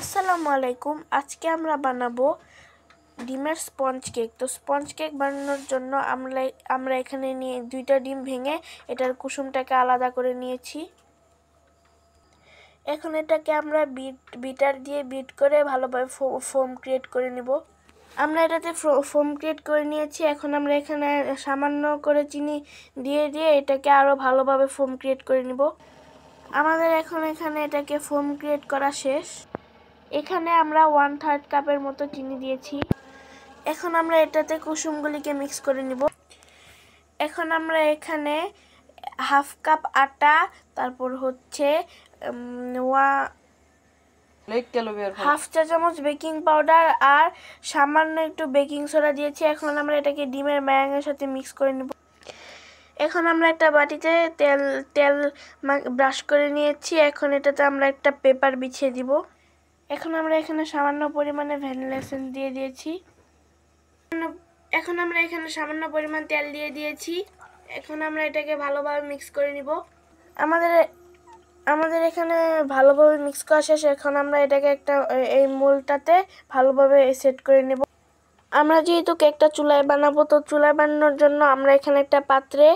আসসালামু আলাইকুম। আজকে আমরা বানাবো ডিমের স্পঞ্জ কেক। তো স্পঞ্জ কেক বানানোর জন্য আমরা এখানে নিয়ে 2টা ডিম ভেঙে এটার কুসুমটাকে আলাদা করে নিয়েছি। এখন এটাকে আমরা বিটার দিয়ে বিট করে ভালোভাবে ফোম ক্রিয়েট করে নিব। আমরা এটাতে ফোম ক্রিয়েট করে নিয়েছি। এখন আমরা এখানে সামান্য করে চিনি দিয়ে এটাকে আরো ভালোভাবে ফোম ক্রিয়েট করে নিব। আমাদের এখন এখানে এটাকে ফোম ক্রিয়েট করা শেষ। এখানে আমরা 1/3 কাপের মতো চিনি দিয়েছি। এখন আমরা এটাতে কুসুমগুলিকে মিক্স করে নিব। এখন আমরা এখানে 1/2 কাপ আটা, তারপর হচ্ছে 1/2 চা চামচ বেকিং পাউডার আর সামান্য একটু বেকিং সোডা দিয়েছি। এখন আমরা এটাকে ডিমের ম্যাঙ্গের সাথে মিক্স করে নিব। এখন আমরা একটা বাটিতে তেল ব্রাশ করে নিয়েছি। এখন এটাতে আমরা একটা পেপার বিছিয়ে দিব। এখন আমরা এখানে সামান্য পরিমাণে ভ্যানিলা এসেন্স দিয়ে দিয়েছি। এখন আমরা এখানে সামান্য পরিমাণ তেল দিয়ে দিয়েছি। এখন আমরা এটাকে ভালোভাবে মিক্স করে নিব। আমাদের এখানে ভালোভাবে মিক্স করা শেষ। এখন আমরা এটাকে এই মোল্ডটাতে ভালোভাবে সেট করে নেব। আমরা যেহেতু কেকটা চুলায় বানাবো, তো চুলায় বানানোর জন্য আমরা এখানে একটা পাত্রে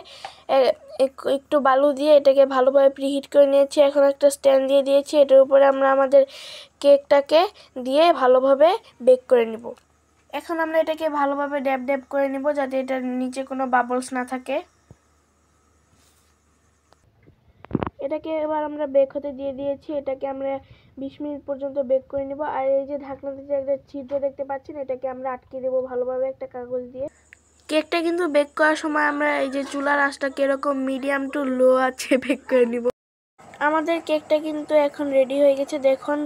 একটু বালু দিয়ে এটাকে ভালোভাবে প্রিহিট করে নিয়েছি। এখন একটা স্ট্যান্ড দিয়ে দিয়েছি। এটার উপরে আমরা আমাদের কেকটাকে দিয়ে ভালোভাবে বেক করে নিব। এখন আমরা এটাকে ভালোভাবে ড্যাব করে নিব, যাতে এটার নিচে কোনো বাবলস না থাকে। এটাকে এবার আমরা বেক হতে দিয়ে দিয়েছি। এটাকে আমরা 20 মিনিট পর্যন্ত বেক করে নিব। আর এই যে ঢাকনাতে যে একটা ছিদ্র দেখতে পাচ্ছেন, এটাকে আমরা আটকে দেব ভালোভাবে একটা কাগজ দিয়ে। কেকটা কিন্তু বেক করার সময় আমরা এই যে চুলার আঁচটা কিরকম মিডিয়াম টু লো আছে বেক করে নিব। আমাদের কেকটা কিন্তু এখন রেডি হয়ে গেছে। দেখুন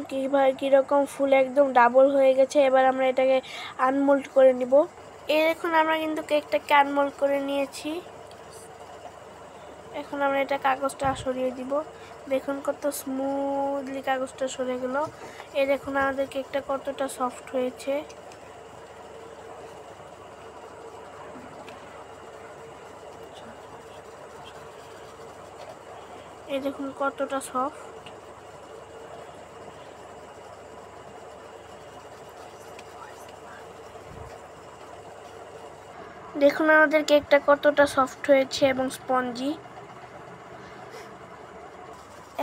কিরকম ফুল একদম ডাবল হয়ে গেছে। এবার আমরা এটাকে আনমোল্ড করে নিব। এই দেখুন আমরা কিন্তু কেকটাকে আনমোল্ড করে নিয়েছি। এখন আমরা এটা কাগজটা সরিয়ে দিব। দেখুন কত স্মুথলি কাগজটা সরে গেল। এই দেখুন আমাদের কেকটা কতটা সফট হয়েছে। এই দেখুন কতটা সফট। দেখুন আমাদের কেকটা কতটা সফট হয়েছে এবং স্পঞ্জি।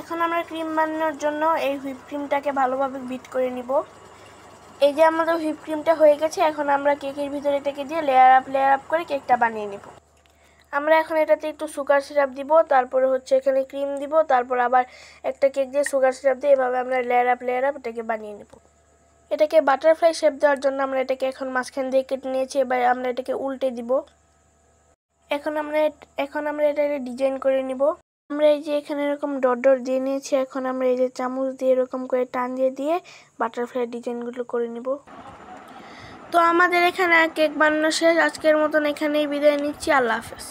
এখন আমরা ক্রিম বানানোর জন্য এই হুইপ ক্রিমটাকে ভালোভাবে বিট করে নিব। এই যে আমাদের হুইপ ক্রিমটা হয়ে গেছে। এখন আমরা কেকের ভিতরে এটাকে দিয়ে লেয়ার আপ করে কেকটা বানিয়ে নিব। আমরা এখন এটাতে একটু সুগার সিরাপ দিব, তারপরে হচ্ছে এখানে ক্রিম দিব, তারপর আবার একটা কেক দিয়ে সুগার সিরাপ দিয়ে এভাবে আমরা লেয়ার আপ এটাকে বানিয়ে নিব। এটাকে বাটারফ্লাই শেপ দেওয়ার জন্য আমরা এটাকে এখন মাঝখান দিয়ে কেটে নিয়েছি। এবার আমরা এটাকে উল্টে দিব। এখন আমরা এটাকে ডিজাইন করে নিব। আমরা এই যে এখানে এরকম ডট দিয়ে নিয়েছি। এখন আমরা এই যে চামচ দিয়ে এরকম করে টান দিয়ে বাটারফ্লাই ডিজাইনগুলো করে নিব। তো আমাদের এখানে কেক বানানো শেষ। আজকের মতন এখানেই বিদায় নিচ্ছি। আল্লাহ হাফেজ।